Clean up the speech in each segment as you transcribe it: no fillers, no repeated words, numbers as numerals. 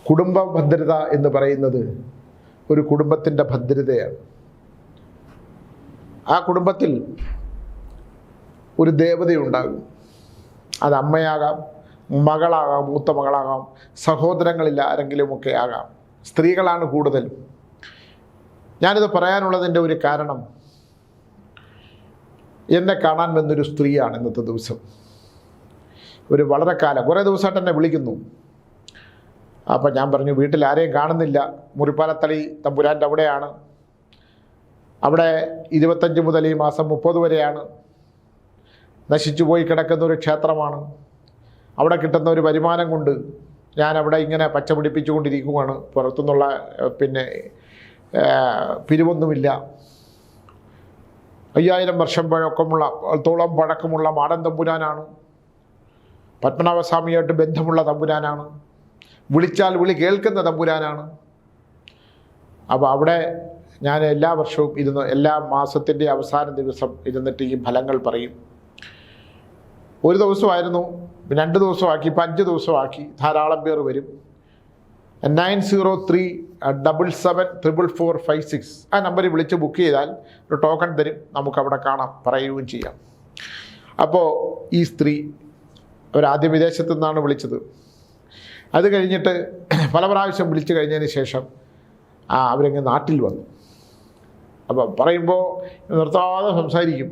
കുടുംബ ഭദ്രത എന്ന് പറയുന്നത് ഒരു കുടുംബത്തിൻ്റെ ഭദ്രതയാണ്. ആ കുടുംബത്തിൽ ഒരു ദേവതയുണ്ടാകും. അത് അമ്മയാകാം, മകളാകാം, മൂത്ത മകളാകാം, സഹോദരങ്ങളിൽ ആരെങ്കിലുമൊക്കെ ആകാം. സ്ത്രീകളാണ് കൂടുതലും. ഞാനിത് പറയാനുള്ളതിൻ്റെ ഒരു കാരണം, എന്നെ കാണാൻ വന്നൊരു സ്ത്രീയാണ് ഇന്നത്തെ ദിവസം. ഒരു വളരെ കാലം, കുറേ ദിവസമായിട്ട് എന്നെ വിളിക്കുന്നു. അപ്പം ഞാൻ പറഞ്ഞു, വീട്ടിൽ ആരെയും കാണുന്നില്ല, മുറിപ്പാലത്തളി തമ്പുരാൻ്റെ അവിടെയാണ്. അവിടെ 25 മുതൽ ഈ മാസം 30 വരെയാണ്. നശിച്ചു പോയി കിടക്കുന്ന ഒരു ക്ഷേത്രമാണ്. അവിടെ കിട്ടുന്ന ഒരു വരുമാനം കൊണ്ട് ഞാൻ അവിടെ ഇങ്ങനെ പച്ച പിടിപ്പിച്ചുകൊണ്ടിരിക്കുകയാണ്. പുറത്തുനിന്നുള്ള പിരിവൊന്നുമില്ല. 5000 വർഷം പഴക്കമുള്ള പഴക്കമുള്ള മാടൻ തമ്പുരാനാണ്. പത്മനാഭസ്വാമിയായിട്ട് ബന്ധമുള്ള തമ്പുരാനാണ്. വിളിച്ചാൽ വിളി കേൾക്കുന്ന തമ്പുരാനാണ്. അപ്പോൾ അവിടെ ഞാൻ എല്ലാ വർഷവും എല്ലാ മാസത്തിൻ്റെ അവസാന ദിവസം ഇരുന്നിട്ട് ഈ ഫലങ്ങൾ പറയും. ഒരു ദിവസമായിരുന്നു, 2 ദിവസമാക്കി, ഇപ്പം 5 ദിവസമാക്കി. ധാരാളം പേർ വരും. 9037774456 ആ നമ്പറിൽ വിളിച്ച് ബുക്ക് ചെയ്താൽ ഒരു ടോക്കൺ തരും. നമുക്കവിടെ കാണാം, പറയുകയും ചെയ്യാം. അപ്പോൾ ഈ സ്ത്രീ അവരാദ്യം വിദേശത്തു നിന്നാണ് വിളിച്ചത്. അത് കഴിഞ്ഞിട്ട് പല പ്രാവശ്യം വിളിച്ചു കഴിഞ്ഞതിന് ശേഷം അവരിങ്ങ് നാട്ടിൽ വന്നു. അപ്പോൾ പറയുമ്പോൾ നിർത്താതെ സംസാരിക്കും.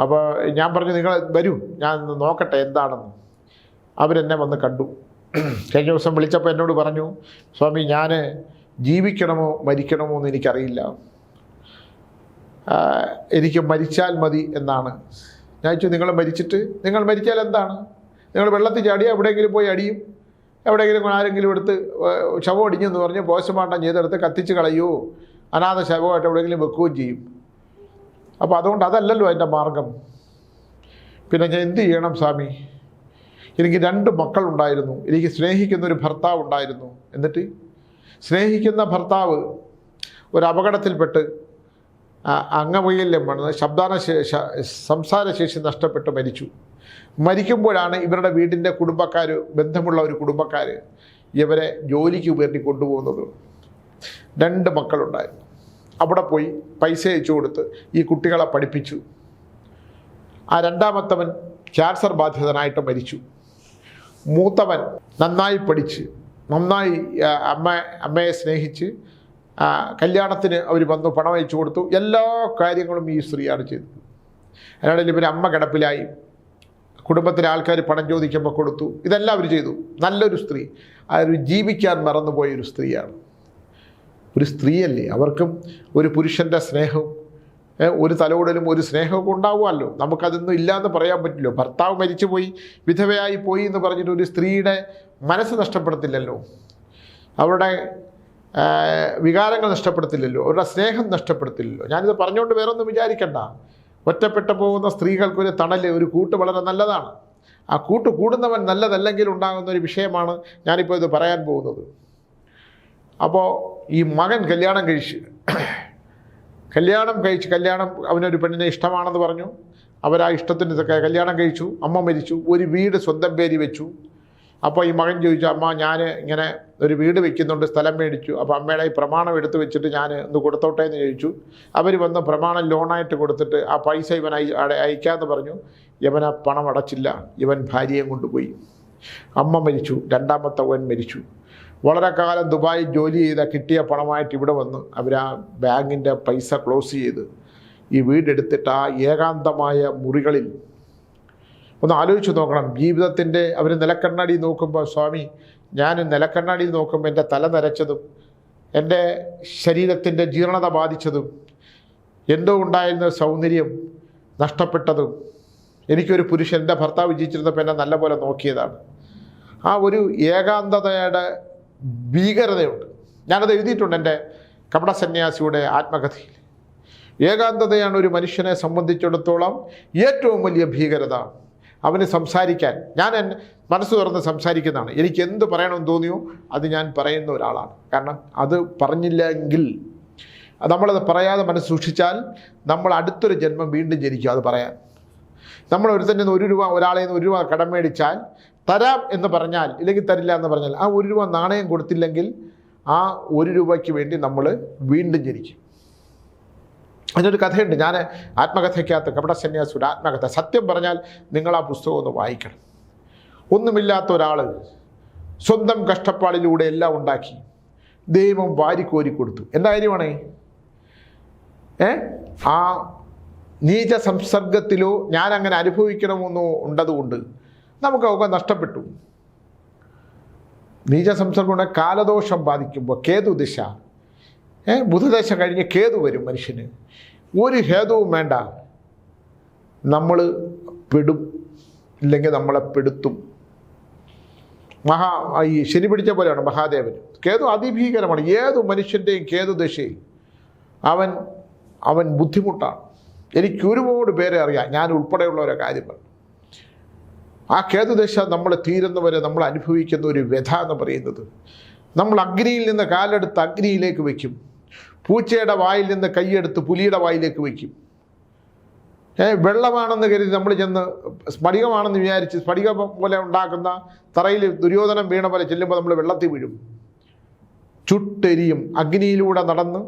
അപ്പോൾ ഞാൻ പറഞ്ഞു, നിങ്ങൾ വരൂ, ഞാൻ നോക്കട്ടെ എന്താണെന്ന്. അവരെന്നെ വന്ന് കണ്ടു. കഴിഞ്ഞ ദിവസം വിളിച്ചപ്പോൾ എന്നോട് പറഞ്ഞു, സ്വാമി, ഞാൻ ജീവിക്കണമോ മരിക്കണമോ എന്ന് എനിക്കറിയില്ല, എനിക്ക് മരിച്ചാൽ മതി എന്നാണ്. ഞാൻ ചോദിച്ചു, നിങ്ങൾ മരിച്ചാൽ എന്താണ്? നിങ്ങൾ വെള്ളത്തിൽ ചാടിയോ, എവിടെയെങ്കിലും പോയി അടിയും, എവിടെയെങ്കിലും ആരെങ്കിലും എടുത്ത് ശവം അടിഞ്ഞെന്ന് പറഞ്ഞ് പോസ്റ്റ്മോർട്ടം ചെയ്തെടുത്ത് കത്തിച്ച് കളയുമോ, അനാഥ ശവമായിട്ട് എവിടെയെങ്കിലും വെക്കുകയും ചെയ്യും. അപ്പോൾ അതുകൊണ്ട് അതല്ലല്ലോ എൻ്റെ മാർഗം. പിന്നെ ഞാൻ എന്ത് ചെയ്യണം സ്വാമി? എനിക്ക് 2 മക്കളുണ്ടായിരുന്നു, എനിക്ക് സ്നേഹിക്കുന്നൊരു ഭർത്താവ് ഉണ്ടായിരുന്നു. എന്നിട്ട് സ്നേഹിക്കുന്ന ഭർത്താവ് ഒരു അപകടത്തിൽപ്പെട്ട് അംഗവൈകല്യം വന്ന് സംസാരശേഷി നഷ്ടപ്പെട്ട് മരിച്ചു. മരിക്കുമ്പോഴാണ് ഇവരുടെ വീടിൻ്റെ കുടുംബക്കാർ, ബന്ധമുള്ള ഒരു കുടുംബക്കാർ ഇവരെ ജോലിക്ക് വേണ്ടി കൊണ്ടുപോകുന്നത്. 2 മക്കളുണ്ടായിരുന്നു. അവിടെ പോയി പൈസ അയച്ചു കൊടുത്ത് ഈ കുട്ടികളെ പഠിപ്പിച്ചു. ആ 2ാമത്തവൻ ക്യാൻസർ ബാധിതനായിട്ട് മരിച്ചു. മൂത്തവൻ നന്നായി പഠിച്ച്, നന്നായി അമ്മയെ സ്നേഹിച്ച്, കല്യാണത്തിന് അവർ വന്നു, പണം അയച്ചു കൊടുത്തു. എല്ലാ കാര്യങ്ങളും ഈ സ്ത്രീയാണ് ചെയ്തത്. അതിനിടയിൽ ഇവർ അമ്മ കിടപ്പിലായി, കുടുംബത്തിലെ ആൾക്കാർ പണം ചോദിക്കുമ്പോൾ കൊടുത്തു. ഇതെല്ലാം അവർ ചെയ്തു. നല്ലൊരു സ്ത്രീ, അതൊരു ജീവിക്കാൻ മറന്നുപോയൊരു സ്ത്രീയാണ്. ഒരു സ്ത്രീയല്ലേ, അവർക്കും ഒരു പുരുഷൻ്റെ സ്നേഹവും ഒരു തലോടലും ഒരു സ്നേഹവും ഉണ്ടാവുമല്ലോ. നമുക്കതൊന്നും ഇല്ലയെന്ന് പറയാൻ പറ്റില്ലോ. ഭർത്താവ് മരിച്ചുപോയി, വിധവയായി പോയി എന്ന് പറഞ്ഞിട്ട് ഒരു സ്ത്രീയുടെ മനസ്സ് നഷ്ടപ്പെടുത്തില്ലല്ലോ, അവരുടെ വികാരങ്ങൾ നഷ്ടപ്പെടുത്തില്ലല്ലോ, അവരുടെ സ്നേഹം നഷ്ടപ്പെടുത്തില്ലല്ലോ. ഞാനിത് പറഞ്ഞുകൊണ്ട് വേറെ ഒന്നും വിചാരിക്കണ്ട. ഒറ്റപ്പെട്ടു പോകുന്ന സ്ത്രീകൾക്കൊരു തണൽ, ഒരു കൂട്ട് വളരെ നല്ലതാണ്. ആ കൂട്ട് കൂടുന്നവൻ നല്ലതല്ലെങ്കിൽ ഉണ്ടാകുന്ന ഒരു വിഷയമാണ് ഞാനിപ്പോൾ ഇത് പറയാൻ പോകുന്നത്. അപ്പോൾ ഈ മകൻ കല്യാണം അവനൊരു പെണ്ണിനെ ഇഷ്ടമാണെന്ന് പറഞ്ഞു. അവരാ ഇഷ്ടത്തിന് കല്യാണം കഴിച്ചു. അമ്മ മരിച്ചു. ഒരു വീട് സ്വന്തം പേര് വെച്ചു. അപ്പോൾ ഈ മകൻ ചോദിച്ചു, അമ്മ, ഞാൻ ഇങ്ങനെ ഒരു വീട് വെക്കുന്നുണ്ട്, സ്ഥലം മേടിച്ചു. അപ്പോൾ അമ്മയുടെ ഈ പ്രമാണം എടുത്ത് വെച്ചിട്ട് ഞാൻ ഒന്ന് കൊടുത്തോട്ടെ എന്ന് ചോദിച്ചു. അവർ വന്ന് പ്രമാണം ലോണായിട്ട് കൊടുത്തിട്ട് ആ പൈസ ഇവൻ അയക്കാമെന്ന് പറഞ്ഞു. ഇവൻ ആ പണം അടച്ചില്ല. ഇവൻ ഭാര്യയെ കൊണ്ടുപോയി. അമ്മ മരിച്ചു. 2ാമത്തവൻ മരിച്ചു. വളരെ കാലം ദുബായിൽ ജോലി ചെയ്ത കിട്ടിയ പണമായിട്ട് ഇവിടെ വന്ന് അവർ ആ ബാങ്കിൻ്റെ പൈസ ക്ലോസ് ചെയ്ത് ഈ വീടെടുത്തിട്ട് ആ ഏകാന്തമായ മുറികളിൽ ഒന്ന് ആലോചിച്ച് നോക്കണം. ജീവിതത്തിൻ്റെ അവർ നിലക്കണ്ണാടി നോക്കുമ്പോൾ, സ്വാമി, ഞാൻ നിലക്കണ്ണാടിയിൽ നോക്കുമ്പോൾ എൻ്റെ തല നരച്ചതും എൻ്റെ ശരീരത്തിൻ്റെ ജീർണത ബാധിച്ചതും എന്തോ ഉണ്ടായിരുന്ന സൗന്ദര്യം നഷ്ടപ്പെട്ടതും, എനിക്കൊരു പുരുഷൻ, എൻ്റെ ഭർത്താവ് ജീവിച്ചിരുന്നപ്പോൾ എന്നെ നല്ലപോലെ നോക്കിയതാണ്. ആ ഒരു ഏകാന്തതയുടെ ഭീകരതയുണ്ട്. ഞാനത് എഴുതിയിട്ടുണ്ട് എൻ്റെ കപട സന്യാസിയുടെ ആത്മകഥയിൽ. ഏകാന്തതയാണ് ഒരു മനുഷ്യനെ സംബന്ധിച്ചിടത്തോളം ഏറ്റവും വലിയ ഭീകരത. അവന് സംസാരിക്കാൻ, ഞാൻ മനസ്സ് തുറന്ന് സംസാരിക്കുന്നതാണ്. എനിക്ക് എന്ത് പറയണമെന്ന് തോന്നിയോ അത് ഞാൻ പറയുന്ന ഒരാളാണ്. കാരണം അത് പറഞ്ഞില്ലെങ്കിൽ, നമ്മളത് പറയാതെ മനസ്സ് സൂക്ഷിച്ചാൽ നമ്മൾ അടുത്തൊരു ജന്മം വീണ്ടും ജനിക്കും അത് പറയാൻ. നമ്മൾ ഒരുത്തന്നെ 1 രൂപ, ഒരാളെ നിന്ന് 1 രൂപ കടം മേടിച്ചാൽ തരാം എന്ന് പറഞ്ഞാൽ, ഇല്ലെങ്കിൽ തരില്ല എന്ന് പറഞ്ഞാൽ, ആ 1 രൂപ നാണയം കൊടുത്തില്ലെങ്കിൽ ആ 1 രൂപയ്ക്ക് വേണ്ടി നമ്മൾ വീണ്ടും ജനിക്കും. അതിനൊരു കഥയുണ്ട്. ഞാൻ ആത്മകഥയ്ക്കകത്ത് കപടസന്യാസിയുടെ ആത്മകഥ, സത്യം പറഞ്ഞാൽ നിങ്ങൾ ആ പുസ്തകം ഒന്ന് വായിക്കണം. ഒന്നുമില്ലാത്ത ഒരാൾ സ്വന്തം കഷ്ടപ്പാടിലൂടെ എല്ലാം ഉണ്ടാക്കി ദൈവം വാരിക്കോരി കൊടുത്തു. എന്താ കാര്യമാണേ? ആ നീച സംസർഗത്തിലോ ഞാൻ അങ്ങനെ അനുഭവിക്കണമെന്നോ ഉണ്ടതുകൊണ്ട് നമുക്കൊക്കെ നഷ്ടപ്പെട്ടു. നീച സംസർഗം കാലദോഷം ബാധിക്കുമ്പോൾ കേതു ദിശ, ബുധദശ കഴിഞ്ഞ് കേതു വരും മനുഷ്യന്. ഒരു ഹേതുവും വേണ്ട, നമ്മൾ പെടും, ഇല്ലെങ്കിൽ നമ്മളെ പെടുത്തും. ഈ ശനി പിടിച്ച പോലെയാണ് മഹാദേവൻ. കേതു അതിഭീകരമാണ്. ഏതു മനുഷ്യൻ്റെയും കേതു ദശയിൽ അവൻ ബുദ്ധിമുട്ടാണ്. എനിക്ക് ഒരുപാട് പേരെ അറിയാം, ഞാൻ ഉൾപ്പെടെയുള്ളവരെ കാര്യം പറഞ്ഞു. ആ കേതുദശ നമ്മൾ തീരുന്നവരെ നമ്മൾ അനുഭവിക്കുന്ന ഒരു വ്യഥ എന്ന് പറയുന്നത്, നമ്മൾ അഗ്നിയിൽ നിന്ന് കാലെടുത്ത് അഗ്നിയിലേക്ക് വയ്ക്കും, പൂച്ചയുടെ വായിൽ നിന്ന് കൈയെടുത്ത് പുലിയുടെ വായിലേക്ക് വയ്ക്കും. വെള്ളമാണെന്ന് കരുതി നമ്മൾ ചെന്ന് സ്ഫടികമാണെന്ന് വിചാരിച്ച് സ്ഫടിക പോലെ ഉണ്ടാക്കുന്ന തറയിൽ ദുര്യോധനം വീണ പോലെ ചെല്ലുമ്പോൾ നമ്മൾ വെള്ളത്തിൽ വീഴും. ചുട്ടെരിയും. അഗ്നിയിലൂടെ നടന്ന്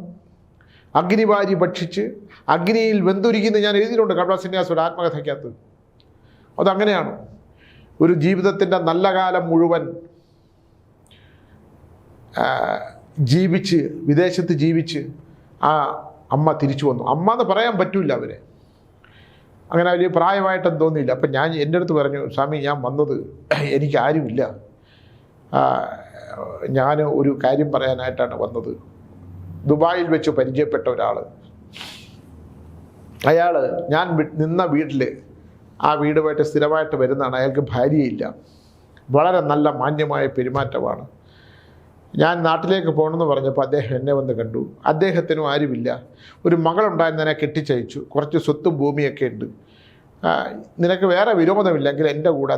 അഗ്നിവാരി ഭക്ഷിച്ച് അഗ്നിയിൽ വെന്തുരിക്കുന്ന ഞാൻ എഴുതിയിട്ടുണ്ട് കപടസന്യാസിയുടെ ആത്മകഥയ്ക്കകത്ത്. അതങ്ങനെയാണ്. ഒരു ജീവിതത്തിൻ്റെ നല്ല കാലം മുഴുവൻ ജീവിച്ച് വിദേശത്ത് ജീവിച്ച് ആ അമ്മ തിരിച്ചു വന്നു. അമ്മ എന്ന് പറയാൻ പറ്റില്ല അവരെ, അങ്ങനെ വലിയ പ്രായമായിട്ടൊന്നും തോന്നിയില്ല. അപ്പം ഞാൻ എൻ്റെ അടുത്ത് പറഞ്ഞു, സ്വാമി ഞാൻ വന്നത് എനിക്കാരുമില്ല, ഞാൻ ഒരു കാര്യം പറയാനായിട്ടാണ് വന്നത്. ദുബായിൽ വെച്ച് പരിചയപ്പെട്ട ഒരാൾ, അയാൾ ഞാൻ നിന്ന വീട്ടിൽ ആ വീടുമായിട്ട് സ്ഥിരമായിട്ട് വരുന്നതാണ്. അയാൾക്ക് ഭാര്യയില്ല, വളരെ നല്ല മാന്യമായ പെരുമാറ്റമാണ്. ഞാൻ നാട്ടിലേക്ക് പോകണമെന്ന് പറഞ്ഞപ്പോൾ അദ്ദേഹം എന്നെ വന്ന് കണ്ടു. അദ്ദേഹത്തിനും ആരുമില്ല, ഒരു മകളുണ്ടായിരുന്നതിനെ കെട്ടിച്ചയച്ചു, കുറച്ച് സ്വത്തും ഭൂമിയൊക്കെ ഉണ്ട്. നിനക്ക് വേറെ വിരോധമില്ലെങ്കിൽ എൻ്റെ കൂടെ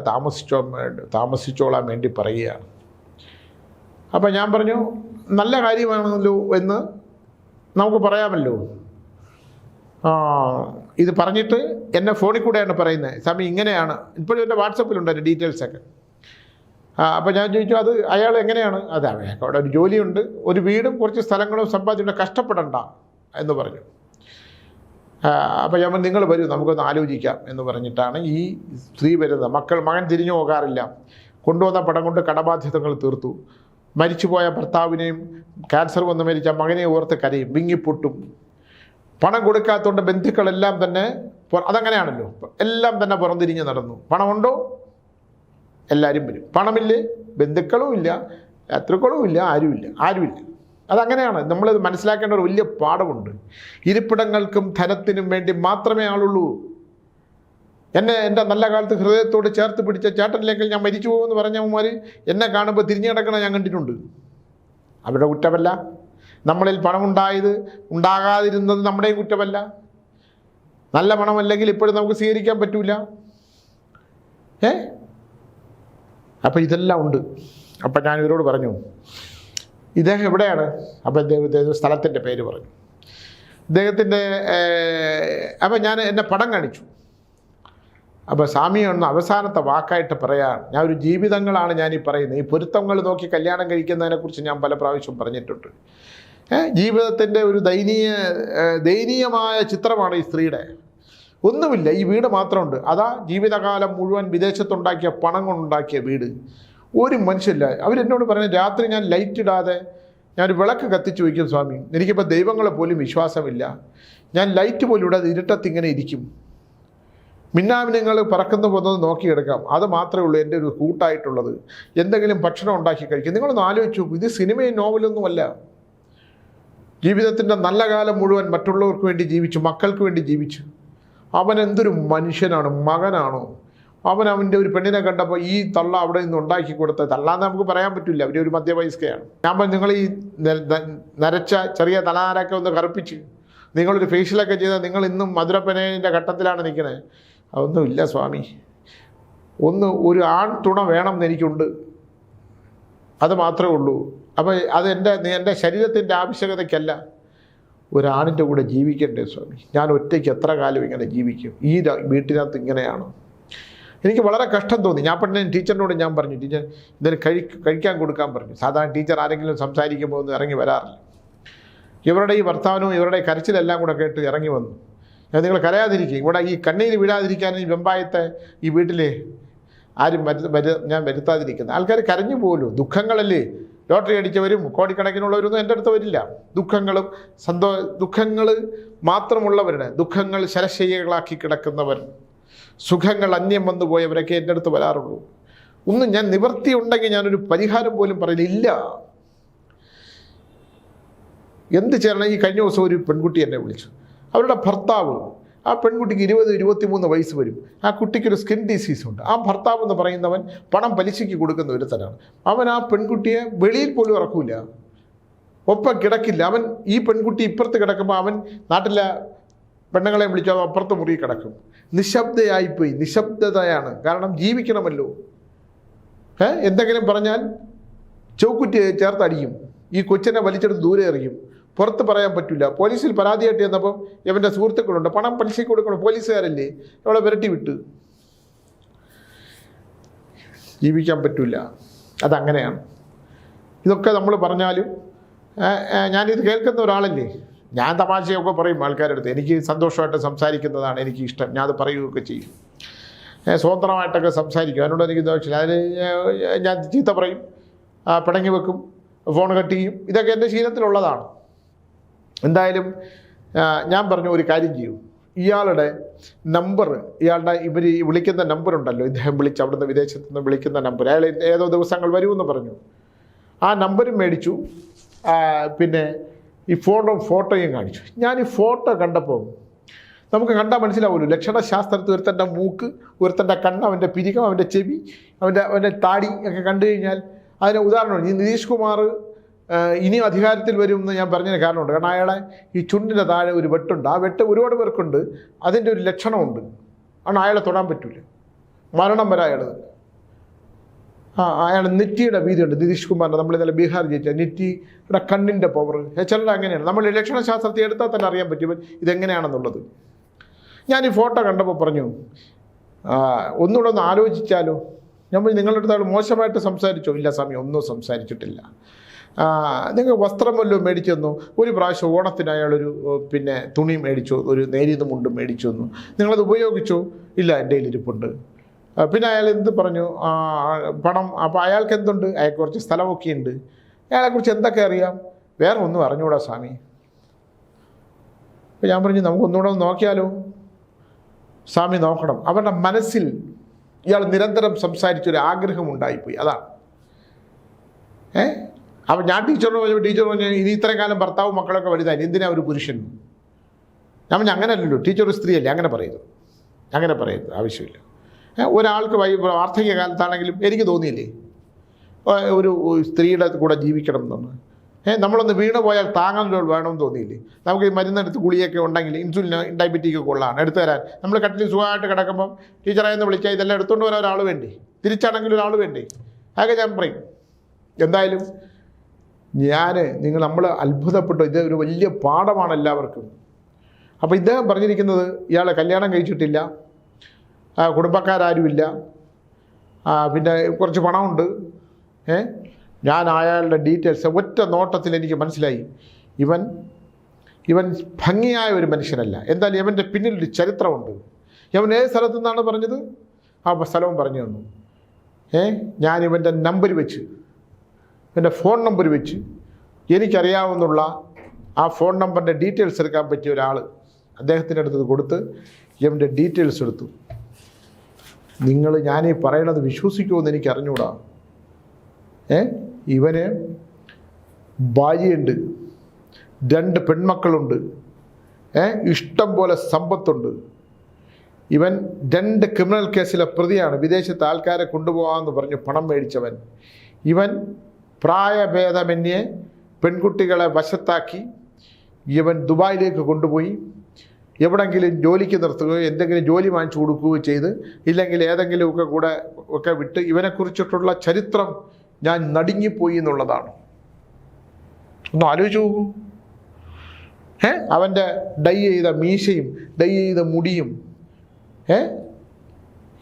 താമസിച്ചോളാൻ വേണ്ടി പറയുകയാണ്. അപ്പം ഞാൻ പറഞ്ഞു, നല്ല കാര്യമാണല്ലോ എന്ന് നമുക്ക് പറയാമല്ലോ. ഇത് പറഞ്ഞിട്ട് എന്നെ ഫോണിൽ കൂടെയാണ് പറയുന്നത്. സ്വാമി ഇങ്ങനെയാണ്, ഇപ്പോഴും എൻ്റെ വാട്സപ്പിലുണ്ട് എൻ്റെ ഡീറ്റെയിൽസൊക്കെ. അപ്പോൾ ഞാൻ ചോദിച്ചു, അത് അയാൾ എങ്ങനെയാണ്? അത് അയാൾക്ക് അവിടെ ഒരു ജോലിയുണ്ട്, ഒരു വീടും കുറച്ച് സ്ഥലങ്ങളും സമ്പാദിച്ചുകൊണ്ട് കഷ്ടപ്പെടണ്ട എന്ന് പറഞ്ഞു. അപ്പോൾ ഞാൻ നിങ്ങൾ വരൂ നമുക്കൊന്ന് ആലോചിക്കാം എന്ന് പറഞ്ഞിട്ടാണ് ഈ സ്ത്രീ വരുന്നത്. മകൻ തിരിഞ്ഞു പോകാറില്ല. കൊണ്ടുവന്ന പണം കൊണ്ട് കടബാധ്യതകൾ തീർത്തു. മരിച്ചുപോയ ഭർത്താവിനെയും ക്യാൻസർ വന്ന് മരിച്ച മകനെ ഓർത്ത് കരയും, വിങ്ങിപ്പൊട്ടും. പണം കൊടുക്കാത്തതുകൊണ്ട് ബന്ധുക്കളെല്ലാം തന്നെ, അതങ്ങനെയാണല്ലോ, എല്ലാം തന്നെ പുറംതിരിഞ്ഞ് നടന്നു. പണമുണ്ടോ എല്ലാവരും വരും, പണമില്ലേ ബന്ധുക്കളും ഇല്ല, ശത്രുക്കളും ഇല്ല, ആരുമില്ല. അതങ്ങനെയാണ്. നമ്മളത് മനസ്സിലാക്കേണ്ട ഒരു വലിയ പാഠമുണ്ട്. ഇരിപ്പിടങ്ങൾക്കും ധനത്തിനും വേണ്ടി മാത്രമേ ആളുള്ളൂ. എൻ്റെ നല്ല കാലത്ത് ഹൃദയത്തോട് ചേർത്ത് പിടിച്ച ചേട്ടനില്ലെങ്കിൽ ഞാൻ മരിച്ചു പോകുമെന്ന് പറഞ്ഞവന്മാർ എന്നെ കാണുമ്പോൾ തിരിഞ്ഞു കിടക്കണം ഞാൻ കണ്ടിട്ടുണ്ട്. അവരുടെ കുറ്റമല്ല. നമ്മളിൽ പണമുണ്ടായത് ഉണ്ടാകാതിരുന്നത് നമ്മുടെയും കുറ്റമല്ല. നല്ല പണമല്ലെങ്കിൽ ഇപ്പോഴും നമുക്ക് സ്വീകരിക്കാൻ പറ്റൂല. അപ്പം ഇതെല്ലാം ഉണ്ട്. അപ്പം ഞാൻ ഇവരോട് പറഞ്ഞു, ഇദ്ദേഹം എവിടെയാണ്? അപ്പം ഇദ്ദേഹം സ്ഥലത്തിൻ്റെ പേര് പറഞ്ഞു. ഇദ്ദേഹത്തിൻ്റെ അപ്പം ഞാൻ എന്നെ പടം കാണിച്ചു. അപ്പോൾ സ്വാമി ഒന്ന് അവസാനത്തെ വാക്കായിട്ട് പറയാൻ, ഞാൻ ഒരു ജീവിതങ്ങളാണ് ഞാനീ പറയുന്നത്. ഈ പൊരുത്തങ്ങൾ നോക്കി കല്യാണം കഴിക്കുന്നതിനെക്കുറിച്ച് ഞാൻ പല പ്രാവശ്യം പറഞ്ഞിട്ടുണ്ട്. ജീവിതത്തിൻ്റെ ഒരു ദയനീയമായ ചിത്രമാണ് ഈ സ്ത്രീയുടെ. ഒന്നുമില്ല, ഈ വീട് മാത്രമുണ്ട്. അതാ ജീവിതകാലം മുഴുവൻ വിദേശത്തുണ്ടാക്കിയ പണം കൊണ്ടുണ്ടാക്കിയ വീട്. ഒരു മനുഷ്യല്ല. അവരെന്നോട് പറയുന്നത്, രാത്രി ഞാൻ ലൈറ്റ് ഇടാതെ ഞാൻ വിളക്ക് കത്തിച്ച് വയ്ക്കും സ്വാമി, എനിക്കിപ്പോൾ ദൈവങ്ങളെ പോലും വിശ്വാസമില്ല, ഞാൻ ലൈറ്റ് പോലും ഇടാതെ ഇരുട്ടത്തിങ്ങനെ ഇരിക്കും, മിന്നാമിനങ്ങൾ പറക്കുന്ന പോകുന്നത് നോക്കിയെടുക്കാം, അത് മാത്രമേ ഉള്ളൂ എൻ്റെ ഒരു കൂട്ടായിട്ടുള്ളത്. എന്തെങ്കിലും ഭക്ഷണം ഉണ്ടാക്കി കഴിക്കും. നിങ്ങളൊന്ന് ആലോചിച്ചു, ഇത് സിനിമയും നോവലൊന്നുമല്ല. ജീവിതത്തിൻ്റെ നല്ല കാലം മുഴുവൻ മറ്റുള്ളവർക്ക് വേണ്ടി ജീവിച്ചു, മക്കൾക്ക് വേണ്ടി ജീവിച്ചു. അവൻ എന്തൊരു മനുഷ്യനാണ്, മകനാണോ? അവൻ്റെ ഒരു പെണ്ണിനെ കണ്ടപ്പോൾ ഈ തള്ള അവിടെ നിന്ന് ഉണ്ടാക്കി കൊടുത്ത തള്ളാന്ന് നമുക്ക് പറയാൻ പറ്റില്ല, അവർ ഒരു മധ്യവയസ്കയാണ്. ഞാൻ പറഞ്ഞു, നിങ്ങൾ ഈ നരച്ച ചെറിയ തലനാരൊക്കെ ഒന്ന് കറുപ്പിച്ച് നിങ്ങളൊരു ഫേഷ്യലൊക്കെ ചെയ്താൽ നിങ്ങൾ ഇന്നും മധുരപ്പനേൻ്റെ ഘട്ടത്തിലാണ് നിൽക്കുന്നത്. അതൊന്നുമില്ല സ്വാമി, ഒരു ആൺ തുണ വേണമെന്ന് എനിക്കുണ്ട്, അത് മാത്രമേ ഉള്ളൂ. അപ്പോൾ അത് എൻ്റെ ശരീരത്തിൻ്റെ ആവശ്യകതയ്ക്കല്ല, ഒരാണിൻ്റെ കൂടെ ജീവിക്കണ്ടേ സ്വാമി? ഞാൻ ഒറ്റയ്ക്ക് എത്ര കാലം ഇങ്ങനെ ജീവിക്കും? ഈ വീട്ടിനകത്ത് ഇങ്ങനെയാണ്. എനിക്ക് വളരെ കഷ്ടം തോന്നി. ഞാൻ പെണ്ണെ ടീച്ചറിനോട് ഞാൻ പറഞ്ഞു, ടീച്ചർ ഇതിന് കഴിക്കാൻ കൊടുക്കാൻ പറഞ്ഞു. സാധാരണ ടീച്ചർ ആരെങ്കിലും സംസാരിക്കുമ്പോൾ ഒന്നും ഇറങ്ങി വരാറില്ല. ഇവരുടെ ഈ വർത്തമാനവും ഇവരുടെ കരച്ചിലെല്ലാം കൂടെ കേട്ട് ഇറങ്ങി വന്നു. ഞാൻ നിങ്ങൾ കരയാതിരിക്കും, ഇവിടെ ഈ കണ്ണീര് വീഴാതിരിക്കാൻ ഈ വെമ്പായത്തെ ഈ വീട്ടിലെ ആരും ഞാൻ വരുത്താതിരിക്കുന്നത്. ആൾക്കാർ കരഞ്ഞു പോലും. ദുഃഖങ്ങളല്ലേ, ലോട്ടറി അടിച്ചവരും കോടിക്കണക്കിനുള്ളവരൊന്നും എൻ്റെ അടുത്ത് വരില്ല. ദുഃഖങ്ങൾ മാത്രമുള്ളവരുടെ, ദുഃഖങ്ങൾ ശരശയ്യകളാക്കി കിടക്കുന്നവർ, സുഖങ്ങൾ അന്യം വന്നു പോയവരൊക്കെ എൻ്റെ അടുത്ത് വരാറുള്ളൂ. ഒന്നും ഞാൻ നിവൃത്തി ഉണ്ടെങ്കിൽ ഞാനൊരു പരിഹാരം പോലും പറയില്ല. എന്ത് ചെയ്യണം? ഈ കഴിഞ്ഞ ദിവസം ഒരു പെൺകുട്ടി എന്നെ വിളിച്ചു. അവരുടെ ഭർത്താവ്, ആ പെൺകുട്ടിക്ക് 20-23 വയസ്സ് വരും. ആ കുട്ടിക്കൊരു സ്കിൻ ഡിസീസ് ഉണ്ട്. ആ ഭർത്താവ് എന്ന് പറയുന്നവൻ പണം പലിശയ്ക്ക് കൊടുക്കുന്ന ഒരുത്തനാണ്. അവൻ ആ പെൺകുട്ടിയെ വെളിയിൽ പോലും ഇറക്കൂല, ഒപ്പം കിടക്കില്ല. അവൻ ഈ പെൺകുട്ടി ഇപ്പുറത്ത് കിടക്കുമ്പോൾ അവൻ നാട്ടിലെ പെണ്ണുങ്ങളെ വിളിച്ചു അപ്പുറത്ത് മുറി കിടക്കും. നിശബ്ദയായിപ്പോയി. നിശബ്ദതയാണ്. കാരണം ജീവിക്കണമല്ലോ. എന്തെങ്കിലും പറഞ്ഞാൽ ചൗക്കുറ്റി ചേർത്തടിയും. ഈ കൊച്ചിനെ വലിച്ചെടുത്ത് ദൂരെ എറിയും. പുറത്ത് പറയാൻ പറ്റില്ല. പോലീസിൽ പരാതിയായിട്ട് ചെന്നപ്പം ഇവൻ്റെ സുഹൃത്തുക്കളുണ്ട്, പണം പലിശയ്ക്ക് കൊടുക്കണം, പോലീസുകാരല്ലേ, അവളെ വിരട്ടി വിട്ട്. ജീവിക്കാൻ പറ്റില്ല. അതങ്ങനെയാണ്. ഇതൊക്കെ നമ്മൾ പറഞ്ഞാലും ഞാനിത് കേൾക്കുന്ന ഒരാളല്ലേ. ഞാൻ തമാശയൊക്കെ പറയും ആൾക്കാരുടെ അടുത്ത്. എനിക്ക് സന്തോഷമായിട്ട് സംസാരിക്കുന്നതാണ് എനിക്ക് ഇഷ്ടം. ഞാൻ അത് പറയുകയൊക്കെ ചെയ്യും. സ്വതന്ത്രമായിട്ടൊക്കെ സംസാരിക്കും. അതിനോട് എനിക്ക് ദോഷമില്ല. അതിന് ഞാൻ ചീത്ത പറയും, പിണങ്ങി വെക്കും, ഫോൺ കട്ട് ചെയ്യും. ഇതൊക്കെ എൻ്റെ ശീലത്തിലുള്ളതാണ്. എന്തായാലും ഞാൻ പറഞ്ഞു, ഒരു കാര്യം ചെയ്യും, ഇയാളുടെ നമ്പർ, ഇവർ വിളിക്കുന്ന നമ്പറുണ്ടല്ലോ, ഇദ്ദേഹം വിളിച്ച് അവിടുന്ന് വിദേശത്ത് നിന്ന് വിളിക്കുന്ന നമ്പർ, അയാൾ ഏതോ ദിവസങ്ങൾ വരുമെന്ന് പറഞ്ഞു. ആ നമ്പരും മേടിച്ചു. പിന്നെ ഈ ഫോട്ടോയും കാണിച്ചു. ഞാൻ ഈ ഫോട്ടോ കണ്ടപ്പോൾ നമുക്ക് കണ്ടാൽ മനസ്സിലാവുമല്ലോ, ലക്ഷണശാസ്ത്രത്തിൽ ഒരുത്തൻ്റെ മൂക്ക്, ഒരുത്തൻ്റെ കണ്ണ്, അവൻ്റെ പിരികം, അവൻ്റെ ചെവി, അവൻ്റെ താടി ഒക്കെ കണ്ടു കഴിഞ്ഞാൽ അതിന് ഉദാഹരണമാണ്. ഈ നിതീഷ് കുമാർ ഇനിയും അധികാരത്തിൽ വരുമെന്ന് ഞാൻ പറഞ്ഞതിന് കാരണമുണ്ട്. കാരണം അയാളെ ഈ ചുണ്ടിൻ്റെ താഴെ ഒരു വെട്ടുണ്ട്. ആ വെട്ട് ഒരുപാട് പേർക്കുണ്ട്. അതിൻ്റെ ഒരു ലക്ഷണമുണ്ട്. കാരണം അയാളെ തൊടാൻ പറ്റില്ല, മരണം വരെ അയാൾ തന്നെ. അയാൾ നെറ്റിയുടെ വീതിയുണ്ട്. നിതീഷ് കുമാറിൻ്റെ, നമ്മൾ ഇന്നലെ ബീഹാർ ജയിച്ച നെറ്റിയുടെ കണ്ണിൻ്റെ പവർ, ചിലരുടെ അങ്ങനെയാണ്. നമ്മൾ ലക്ഷണശാസ്ത്രത്തെ എടുത്താൽ തന്നെ അറിയാൻ പറ്റും ഇതെങ്ങനെയാണെന്നുള്ളത്. ഞാൻ ഈ ഫോട്ടോ കണ്ടപ്പോൾ പറഞ്ഞു, ഒന്നുകൂടെ ഒന്ന് ആലോചിച്ചാലോ. ഞാൻ നിങ്ങളുടെ അടുത്ത് മോശമായിട്ട് സംസാരിച്ചോ? ഇല്ല സ്വാമി, ഒന്നും സംസാരിച്ചിട്ടില്ല. നിങ്ങൾ വസ്ത്രം വല്ലതും മേടിച്ചു തന്നു? ഒരു പ്രാവശ്യം ഓണത്തിന് അയാളൊരു തുണി മേടിച്ചു, ഒരു നേരിയത് മുണ്ടും മേടിച്ചു തന്നു. നിങ്ങളത് ഉപയോഗിച്ചോ? ഇല്ല, എൻ്റെ കയ്യിലിരിപ്പുണ്ട്. പിന്നെ അയാൾ എന്ത് പറഞ്ഞു? പണം. അപ്പോൾ അയാൾക്ക് എന്തുണ്ട്? അയാൾക്ക് കുറച്ച് സ്ഥലമൊക്കെ ഉണ്ട്. അയാളെക്കുറിച്ച് എന്തൊക്കെ അറിയാം? വേറെ ഒന്നും അറിഞ്ഞുകൂടാ സ്വാമി. അപ്പോൾ ഞാൻ പറഞ്ഞു, നമുക്കൊന്നുകൂടെ ഒന്ന് നോക്കിയാലോ? സ്വാമി നോക്കണം. അവരുടെ മനസ്സിൽ ഇയാൾ നിരന്തരം സംസാരിച്ചൊരു ആഗ്രഹം ഉണ്ടായിപ്പോയി. അതാണ്. അപ്പം ഞാൻ ടീച്ചറിനോട് പറഞ്ഞു, ഇനി ഇത്രയും കാലം ഭർത്താവും മക്കളൊക്കെ വലുതായി, എന്തിനാ ഒരു പുരുഷൻ? ഞാൻ പറഞ്ഞു, അങ്ങനെയല്ലല്ലോ, ടീച്ചർ ഒരു സ്ത്രീയല്ലേ, അങ്ങനെ പറയരുത്, ആവശ്യമില്ല. ഒരാൾക്ക് വാർദ്ധക്യ കാലത്താണെങ്കിലും എനിക്ക് തോന്നിയില്ലേ ഒരു സ്ത്രീയുടെ കൂടെ ജീവിക്കണം എന്നൊന്ന്. നമ്മളൊന്ന് വീണ് പോയാൽ താങ്ങാൻ വേണമെന്ന് തോന്നിയില്ലേ? നമുക്ക് ഈ മരുന്നെടുത്ത് ഗുളിയൊക്കെ ഉണ്ടെങ്കിൽ, ഇൻസുലിൻ, ഡയബറ്റിക്കൊക്കെ ഉള്ളതാണ്, എടുത്തു തരാൻ. നമ്മൾ കട്ടിൽ സുഖമായിട്ട് കിടക്കുമ്പം ടീച്ചറായെന്ന് വിളിച്ചാൽ ഇതെല്ലാം എടുത്തുകൊണ്ട് വരാൻ ഒരാൾ വേണ്ടേ? തിരിച്ചാണെങ്കിൽ ഒരാൾ വേണ്ടേ? അതൊക്കെ ഞാൻ പറയും. എന്തായാലും നമ്മൾ അത്ഭുതപ്പെട്ടു. ഇത് ഒരു വലിയ പാഠമാണ് എല്ലാവർക്കും. അപ്പോൾ ഇദ്ദേഹം പറഞ്ഞിരിക്കുന്നത്, ഇയാളെ കല്യാണം കഴിച്ചിട്ടില്ല, കുടുംബക്കാരാരുമില്ല, പിന്നെ കുറച്ച് പണമുണ്ട്. ഞാൻ അയാളുടെ ഡീറ്റെയിൽസ് ഒറ്റ നോട്ടത്തിൽ എനിക്ക് മനസ്സിലായി. ഇവൻ ഭംഗിയായ ഒരു മനുഷ്യനല്ല. എന്തായാലും ഇവൻ്റെ പിന്നിലൊരു ചരിത്രമുണ്ട്. ഇവൻ ഏത് സ്ഥലത്തു നിന്നാണ് പറഞ്ഞത്? ആ സ്ഥലവും പറഞ്ഞു തന്നു. ഞാൻ ഇവൻ്റെ നമ്പർ വെച്ച്, എൻ്റെ ഫോൺ നമ്പർ വെച്ച്, എനിക്കറിയാവുന്നുള്ള ആ ഫോൺ നമ്പറിൻ്റെ ഡീറ്റെയിൽസ് എടുക്കാൻ പറ്റിയ ഒരാൾ അദ്ദേഹത്തിൻ്റെ അടുത്ത് കൊടുത്ത് ഇവൻ്റെ ഡീറ്റെയിൽസ് എടുത്തു. ഞാനീ പറയണത് വിശ്വസിക്കുമെന്ന് എനിക്ക് അറിഞ്ഞൂടാ. ഇവന് ഭാര്യയുണ്ട്, 2 പെൺമക്കളുണ്ട്, ഇഷ്ടം പോലെ സമ്പത്തുണ്ട്. ഇവൻ 2 ക്രിമിനൽ കേസിലെ പ്രതിയാണ്. വിദേശത്ത് ആൾക്കാരെ കൊണ്ടുപോകാമെന്ന് പറഞ്ഞ് പണം മേടിച്ചവൻ. ഇവൻ പ്രായഭേദമന്യേ പെൺകുട്ടികളെ വശത്താക്കി ഇവൻ ദുബായിലേക്ക് കൊണ്ടുപോയി എവിടെങ്കിലും ജോലിക്ക് നിർത്തുകയോ എന്തെങ്കിലും ജോലി വാങ്ങിച്ചു കൊടുക്കുകയോ ചെയ്ത്, ഇല്ലെങ്കിൽ ഏതെങ്കിലുമൊക്കെ കൂടെ ഒക്കെ വിട്ട്, ഇവനെക്കുറിച്ചിട്ടുള്ള ചരിത്രം ഞാൻ നടുങ്ങിപ്പോയി എന്നുള്ളതാണ്. ഒന്ന് ആലോചിച്ച് നോക്കൂ. അവൻ്റെ ഡൈ ചെയ്ത മീശയും ഡൈ ചെയ്ത മുടിയും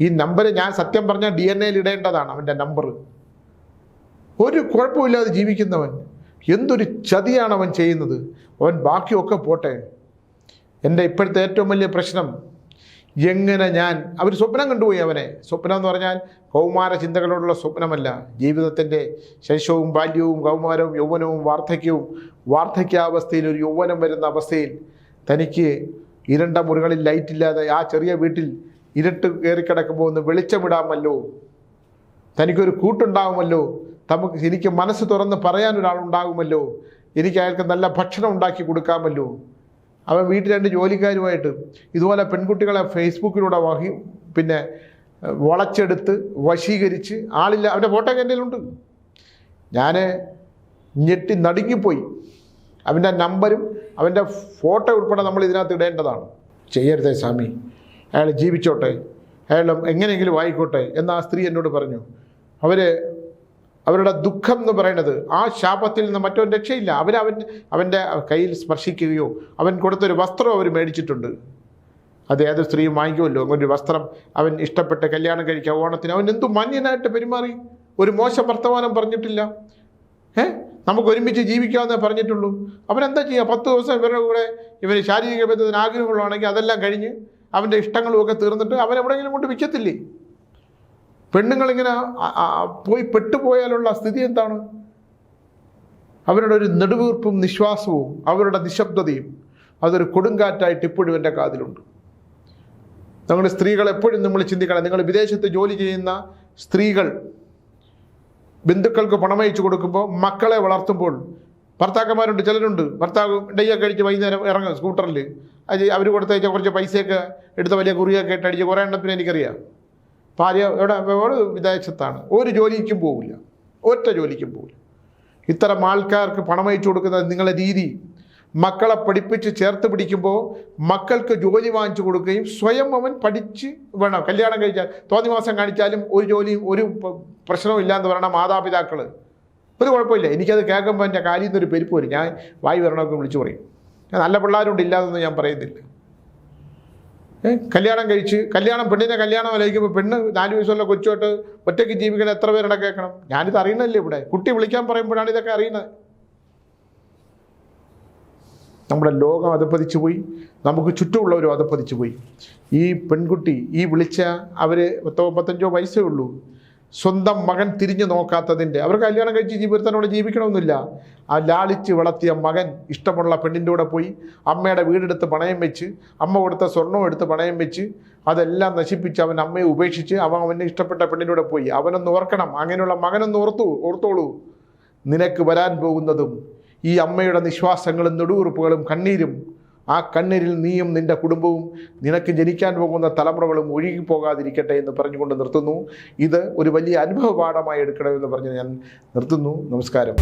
ഈ നമ്പർ ഞാൻ സത്യം പറഞ്ഞാൽ DNA ഇടേണ്ടതാണ് അവൻ്റെ നമ്പർ. ഒരു കുഴപ്പമില്ലാതെ ജീവിക്കുന്നവൻ എന്തൊരു ചതിയാണ് അവൻ ചെയ്യുന്നത്. അവൻ ബാക്കിയൊക്കെ പോട്ടെ. എൻ്റെ ഇപ്പോഴത്തെ ഏറ്റവും വലിയ പ്രശ്നം എങ്ങനെ അവർ സ്വപ്നം കണ്ടുപോയി അവനെ. സ്വപ്നം എന്ന് പറഞ്ഞാൽ കൗമാര ചിന്തകളോടുള്ള സ്വപ്നമല്ല, ജീവിതത്തിൻ്റെ ശൈശവവും ബാല്യവും കൗമാരവും യൗവനവും വാർദ്ധക്യാവസ്ഥയിൽ ഒരു യൗവനം വരുന്ന അവസ്ഥയിൽ തനിക്ക് ഇരുണ്ട മുറികളിൽ ലൈറ്റില്ലാതെ ആ ചെറിയ വീട്ടിൽ ഇരുട്ട് കയറിക്കിടക്കുമ്പോൾ ഒന്ന് വെളിച്ചമിടാമല്ലോ, തനിക്കൊരു കൂട്ടുണ്ടാകുമല്ലോ, എനിക്ക് മനസ്സ് തുറന്ന് പറയാനൊരാളുണ്ടാകുമല്ലോ, എനിക്ക് അയാൾക്ക് നല്ല ഭക്ഷണം ഉണ്ടാക്കി കൊടുക്കാമല്ലോ. അവൻ വീട്ടിൽ 2 ജോലിക്കാരുമായിട്ട് ഇതുപോലെ പെൺകുട്ടികളെ ഫേസ്ബുക്കിലൂടെ വളച്ചെടുത്ത് വശീകരിച്ച് ആളില്ല. അവൻ്റെ ഫോട്ടോ ഒക്കെ എൻ്റെ കയ്യിലുണ്ട്. ഞാൻ ഞെട്ടി നടുങ്ങിപ്പോയി. അവൻ്റെ നമ്പരും അവൻ്റെ ഫോട്ടോ ഉൾപ്പെടെ നമ്മൾ ഇതിനകത്ത് ഇടേണ്ടതാണ്. ചെയ്യരുതേ സ്വാമി, അയാൾ ജീവിച്ചോട്ടെ, അയാൾ എങ്ങനെയെങ്കിലും ആയിക്കോട്ടെ എന്ന് ആ സ്ത്രീ എന്നോട് പറഞ്ഞു. അവരുടെ ദുഃഖം എന്ന് പറയുന്നത് ആ ശാപത്തിൽ നിന്ന് മറ്റൊരു രക്ഷയില്ല. അവൻ്റെ കയ്യിൽ സ്പർശിക്കുകയോ അവൻ കൊടുത്തൊരു വസ്ത്രം അവർ മേടിച്ചിട്ടുണ്ട്. അത് ഏത് സ്ത്രീയും വാങ്ങിക്കുമല്ലോ. അങ്ങനൊരു വസ്ത്രം അവൻ ഇഷ്ടപ്പെട്ട് കല്യാണം കഴിക്കുക ഓണത്തിന്. അവൻ എന്തു മാന്യനായിട്ട് പെരുമാറി, ഒരു മോശം വർത്തമാനം പറഞ്ഞിട്ടില്ല. നമുക്ക് ഒരുമിച്ച് ജീവിക്കാമെന്നേ പറഞ്ഞിട്ടുള്ളൂ. അവനെന്താ ചെയ്യുക? 10 ദിവസം ഇവരുടെ കൂടെ ഇവന് ശാരീരിക ബന്ധത്തിന് ആഗ്രഹങ്ങളുവാണെങ്കിൽ അതെല്ലാം കഴിഞ്ഞ് അവൻ്റെ ഇഷ്ടങ്ങളുമൊക്കെ തീർന്നിട്ട് അവൻ എവിടെയെങ്കിലും കൊണ്ട് വിൽക്കത്തില്ലേ? പെണ്ണുങ്ങളിങ്ങനെ പോയി പെട്ടുപോയാലുള്ള സ്ഥിതി എന്താണ്? അവരുടെ ഒരു നെടുവീർപ്പും നിശ്വാസവും അവരുടെ നിശബ്ദതയും അതൊരു കൊടുങ്കാറ്റായിട്ട് ഇപ്പോഴും എൻ്റെ കാതിലുണ്ട്. നമ്മുടെ സ്ത്രീകൾ എപ്പോഴും നമ്മൾ ചിന്തിക്കണം. നിങ്ങൾ വിദേശത്ത് ജോലി ചെയ്യുന്ന സ്ത്രീകൾ ബന്ധുക്കൾക്ക് പണമയച്ചു കൊടുക്കുമ്പോൾ, മക്കളെ വളർത്തുമ്പോൾ, ഭർത്താക്കന്മാരുണ്ട്, ചിലരുണ്ട് ഭർത്താവ് ഡയ്യൊക്കെ അടിച്ച് വൈകുന്നേരം ഇറങ്ങും സ്കൂട്ടറിൽ, അവർ കൊടുത്തയച്ച കുറച്ച് പൈസയൊക്കെ എടുത്ത വലിയ കുറിയൊക്കെ ഇട്ടടിച്ച് കുറേ എണ്ണത്തിന് എനിക്കറിയാം. ഭാര്യ വിദേശത്താണ്, ഒരു ജോലിക്കും പോവില്ല, ഒറ്റ ജോലിക്കും പോവില്ല. ഇത്തരം ആൾക്കാർക്ക് പണമയച്ചു കൊടുക്കുന്ന നിങ്ങളുടെ രീതി, മക്കളെ പഠിപ്പിച്ച് ചേർത്ത് പിടിക്കുമ്പോൾ മക്കൾക്ക് ജോലി വാങ്ങിച്ചു കൊടുക്കുകയും സ്വയം അവൻ പഠിച്ച് വേണം. കല്യാണം കഴിച്ചാൽ തോന്നി മാസം കാണിച്ചാലും ഒരു ജോലിയും ഒരു പ്രശ്നവും ഇല്ലയെന്ന് പറയണ മാതാപിതാക്കൾ ഒരു കുഴപ്പമില്ല. എനിക്കത് കേൾക്കുമ്പോൾ എൻ്റെ കാലിൽ നിന്നൊരു പെരുപ്പ് വരും. ഞാൻ വായി വരണമൊക്കെ വിളിച്ചു പറയും. നല്ല പിള്ളേരുണ്ട്, ഇല്ലാതൊന്നും ഞാൻ പറയുന്നില്ല. പെണ്ണിനെ കല്യാണം ആലോചിക്കുമ്പോൾ പെണ്ണ് 4 വയസ്സുള്ള കൊച്ചുമായിട്ട് ഒറ്റയ്ക്ക് ജീവിക്കണം എത്ര പേരുടെ കേൾക്കണം? ഞാനിത് അറിയണല്ലേ ഇവിടെ. കുട്ടി വിളിക്കാൻ പറയുമ്പോഴാണ് ഇതൊക്കെ അറിയുന്നത്. നമ്മുടെ ലോകം അധപ്പതിച്ചു പോയി, നമുക്ക് ചുറ്റുമുള്ളവരും അധപ്പതിച്ചു പോയി. ഈ പെൺകുട്ടി വിളിച്ച 35 വയസ്സേ ഉള്ളൂ. സ്വന്തം മകൻ തിരിഞ്ഞു നോക്കാത്തതിൻ്റെ, അവർക്ക് കല്യാണം കഴിച്ച് ജീവിതത്തിനോട് ജീവിക്കണമെന്നില്ല. ആ ലാളിച്ച് വളർത്തിയ മകൻ ഇഷ്ടമുള്ള പെണ്ണിൻ്റെ കൂടെ പോയി അമ്മയുടെ വീടെടുത്ത് പണയം വെച്ച്, അമ്മ കൊടുത്ത സ്വർണ്ണവും എടുത്ത് പണയം വെച്ച് അതെല്ലാം നശിപ്പിച്ച് അവൻ അമ്മയെ ഉപേക്ഷിച്ച് അവന് ഇഷ്ടപ്പെട്ട പെണ്ണിൻ്റെ കൂടെ പോയി. അവനൊന്ന് ഓർക്കണം, അങ്ങനെയുള്ള മകനൊന്ന് ഓർത്തോളൂ. നിനക്ക് വരാൻ പോകുന്നതും ഈ അമ്മയുടെ നിശ്വാസങ്ങളും നെടുവീർപ്പുകളും കണ്ണീരും, ആ കണ്ണീരിൽ നീയും നിൻ്റെ കുടുംബവും നിനക്ക് ജനിക്കാൻ പോകുന്ന തലമുറകളും ഒഴുകിപ്പോകാതിരിക്കട്ടെ എന്ന് പറഞ്ഞുകൊണ്ട് നിർത്തുന്നു. ഇത് ഒരു വലിയ അനുഭവ പാഠമായി എടുക്കണമെന്ന് പറഞ്ഞ് ഞാൻ നിർത്തുന്നു. നമസ്കാരം.